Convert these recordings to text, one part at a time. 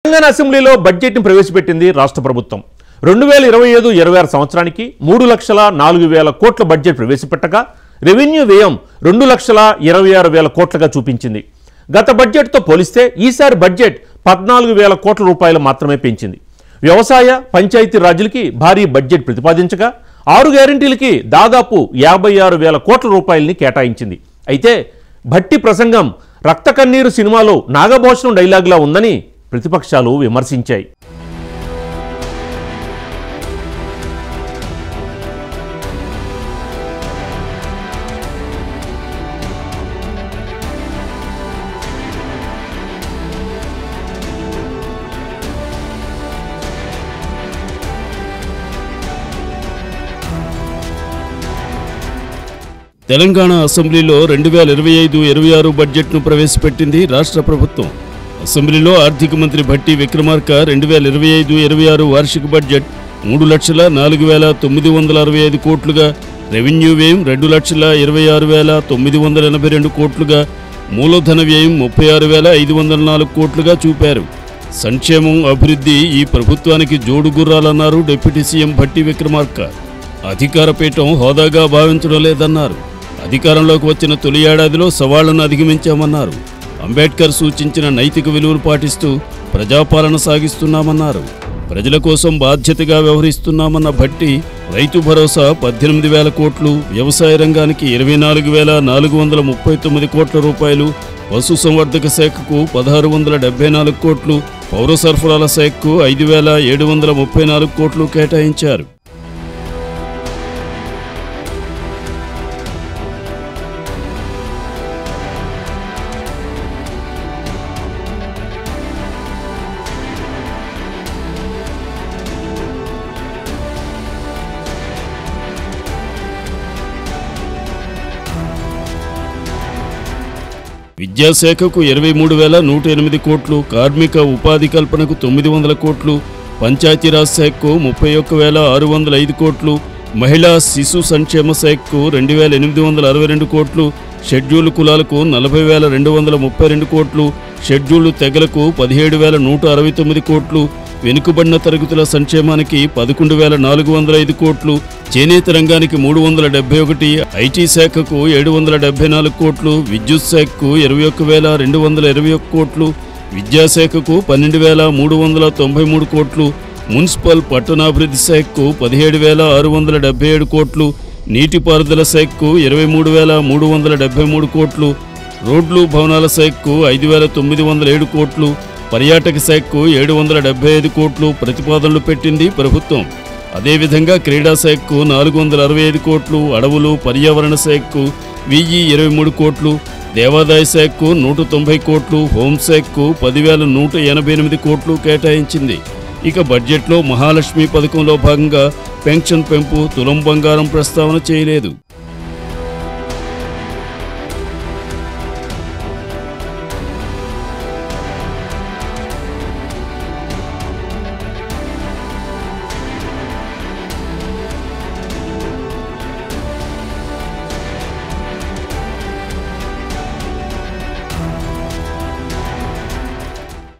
తెలంగాణ అసెంబ్లీలో బడ్జెట్ను ప్రవేశపెట్టింది రాష్ట్ర ప్రభుత్వం. 2025-26 సంవత్సరానికి 3,04,000 కోట్ల బడ్జెట్ ప్రవేశపెట్టగా రెవెన్యూ వ్యయం 2,26,000 కోట్లుగా చూపించింది. గత బడ్జెట్తో పోలిస్తే ఈసారి బడ్జెట్ 14,000 కోట్ల రూపాయలు మాత్రమే పెంచింది. వ్యవసాయ పంచాయతీ రాజులకి భారీ బడ్జెట్ ప్రతిపాదించగా 6 గ్యారెంటీలకి దాదాపు 56,000 కోట్ల రూపాయలని కేటాయించింది. అయితే భట్టి ప్రసంగం రక్త కన్నీరు సినిమాలో నాగభూషణం డైలాగ్లా ఉందని ప్రతిపక్షాలు విమర్శించాయి. తెలంగాణ అసెంబ్లీలో 2025-26 బడ్జెట్ను ప్రవేశపెట్టింది రాష్ట్ర ప్రభుత్వం. అసెంబ్లీలో ఆర్థిక మంత్రి భట్టి విక్రమార్క 2025-26 వార్షిక బడ్జెట్ 3,04,965 కోట్లుగా, రెవెన్యూ వ్యయం 2,26,982 కోట్లుగా, మూలధన వ్యయం 36,504 కోట్లుగా చూపారు. సంక్షేమం, అభివృద్ధి ఈ ప్రభుత్వానికి జోడుగుర్రాలన్నారు డిప్యూటీ సీఎం భట్టి విక్రమార్క. అధికార పీఠం హోదాగా భావించడం లేదన్నారు. అధికారంలోకి వచ్చిన తొలి ఏడాదిలో సవాళ్లను అధిగమించామన్నారు. అంబేద్కర్ సూచించిన నైతిక విలువలు పాటిస్తూ ప్రజాపాలన సాగిస్తున్నామన్నారు. ప్రజల కోసం బాధ్యతగా వ్యవహరిస్తున్నామన్న భట్టి రైతు భరోసా 18,000 కోట్లు, వ్యవసాయ రంగానికి 24,439 కోట్ల రూపాయలు, పశుసంవర్ధక శాఖకు 1,674 కోట్లు, పౌర సరఫరాల శాఖకు 5,734 కోట్లు కేటాయించారు. విద్యాశాఖకు 23,108 కోట్లు, కార్మిక ఉపాధి కల్పనకు 900 కోట్లు, పంచాయతీరాజ్ శాఖకు 31,605 కోట్లు, మహిళా శిశు సంక్షేమ శాఖకు 2,862 కోట్లు, షెడ్యూల్డ్ కులాలకు 40,232 కోట్లు, షెడ్యూల్డ్ తెగలకు 17,169 కోట్లు, వెనుకబడిన తరగతుల సంక్షేమానికి 11,405 కోట్లు, చేనేత రంగానికి 371, ఐటీ శాఖకు 774 కోట్లు, విద్యుత్ శాఖకు 21,221 కోట్లు, విద్యాశాఖకు 12,393 కోట్లు, మున్సిపల్ పట్టణాభివృద్ధి శాఖకు 17,677 కోట్లు, నీటిపారుదల శాఖకు 23,373 కోట్లు, రోడ్లు భవనాల శాఖకు 5,907 కోట్లు, పర్యాటక శాఖకు 775 కోట్లు ప్రతిపాదనలు పెట్టింది ప్రభుత్వం. అదేవిధంగా క్రీడా శాఖకు 465 కోట్లు, అడవులు పర్యావరణ శాఖకు 1,023 కోట్లు, దేవాదాయ శాఖకు 190 కోట్లు, హోంశాఖకు 10,188 కోట్లు కేటాయించింది. ఇక బడ్జెట్లో మహాలక్ష్మి పథకంలో భాగంగా పెన్షన్ పెంపు, తులం బంగారం ప్రస్తావన చేయలేదు.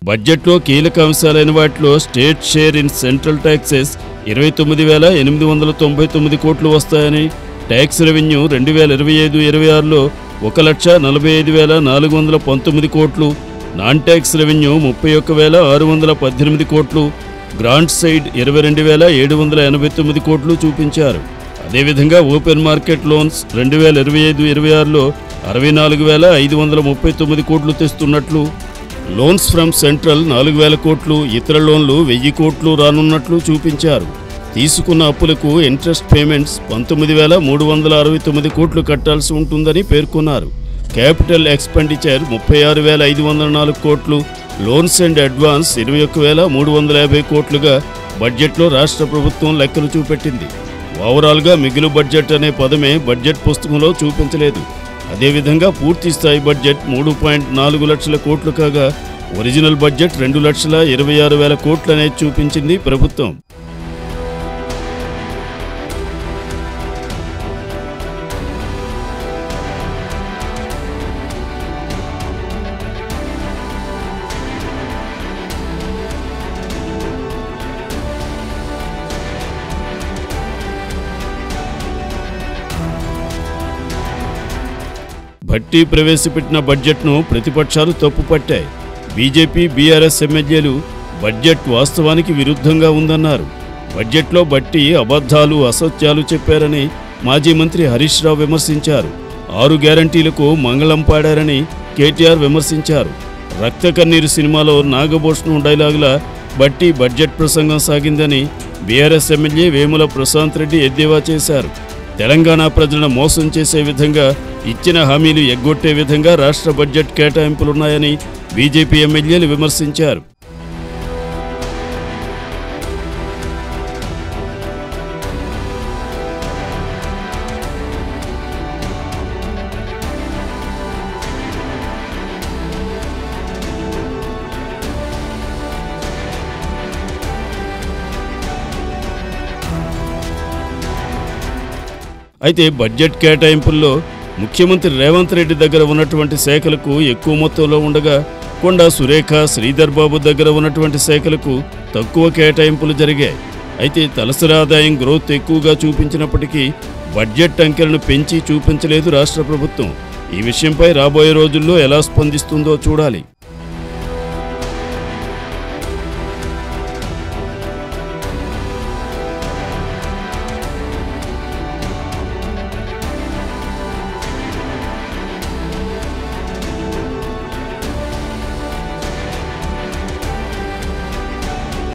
బడ్జెట్లో కీలక అంశాలైన వాటిలో state share in central taxes 29,899 కోట్లు వస్తాయని, ట్యాక్స్ రెవెన్యూ 2025-26లో 1,45,419 కోట్లు, నాన్ ట్యాక్స్ రెవెన్యూ 31,618 కోట్లు, గ్రాంట్ సైడ్ 22,789 కోట్లు చూపించారు. అదేవిధంగా ఓపెన్ మార్కెట్ లోన్స్ 2025-26లో 64,539 కోట్లు తెస్తున్నట్లు, లోన్స్ ఫ్రమ్ సెంట్రల్ 4,000 కోట్లు, ఇతర లోన్లు 1,000 కోట్లు రానున్నట్లు చూపించారు. తీసుకున్న అప్పులకు ఇంట్రెస్ట్ పేమెంట్స్ 19,369 కోట్లు కట్టాల్సి ఉంటుందని పేర్కొన్నారు. క్యాపిటల్ ఎక్స్పెండిచర్ 36,504 కోట్లు, లోన్స్ అండ్ అడ్వాన్స్ 21,350 కోట్లుగా బడ్జెట్లో రాష్ట్ర ప్రభుత్వం లెక్కలు చూపెట్టింది. ఓవరాల్గా మిగులు బడ్జెట్ అనే పదమే బడ్జెట్ పుస్తకంలో చూపించలేదు. అదేవిధంగా పూర్తిస్థాయి బడ్జెట్ 3.4 లక్షల కోట్లు కాగా ఒరిజినల్ బడ్జెట్ 2,26,000 కోట్లనే చూపించింది ప్రభుత్వం. భట్టి ప్రవేశపెట్టిన బడ్జెట్ను ప్రతిపక్షాలు తప్పుపట్టాయి. బీజేపీ, బీఆర్ఎస్ ఎమ్మెల్యేలు బడ్జెట్ వాస్తవానికి విరుద్ధంగా ఉందన్నారు. బడ్జెట్లో భట్టి అబద్ధాలు, అసత్యాలు చెప్పారని మాజీ మంత్రి హరీష్ రావు విమర్శించారు. 6 గ్యారంటీలకు మంగళం పాడారని కేటీఆర్ విమర్శించారు. రక్త కన్నీరు సినిమాలో నాగభూషణం డైలాగులా భట్టి బడ్జెట్ ప్రసంగం సాగిందని బీఆర్ఎస్ ఎమ్మెల్యే వేముల ప్రశాంత్ రెడ్డి ఎద్దేవా చేశారు. తెలంగాణ ప్రజలను మోసం చేసే విధంగా, ఇచ్చిన హామీలు ఎగ్గొట్టే విధంగా రాష్ట్ర బడ్జెట్ కేటాయింపులున్నాయని బీజేపీ ఎమ్మెల్యేలు విమర్శించారు. అయితే బడ్జెట్ కేటాయింపుల్లో ముఖ్యమంత్రి రేవంత్ రెడ్డి దగ్గర ఉన్నటువంటి శాఖలకు ఎక్కువ మొత్తంలో ఉండగా, కొండా సురేఖ, శ్రీధర్ బాబు దగ్గర ఉన్నటువంటి శాఖలకు తక్కువ కేటాయింపులు జరిగాయి. అయితే తలసరి ఆదాయం గ్రోత్ ఎక్కువగా చూపించినప్పటికీ బడ్జెట్ అంకెలను పెంచి చూపించలేదు రాష్ట్ర ప్రభుత్వం. ఈ విషయంపై రాబోయే రోజుల్లో ఎలా స్పందిస్తుందో చూడాలి.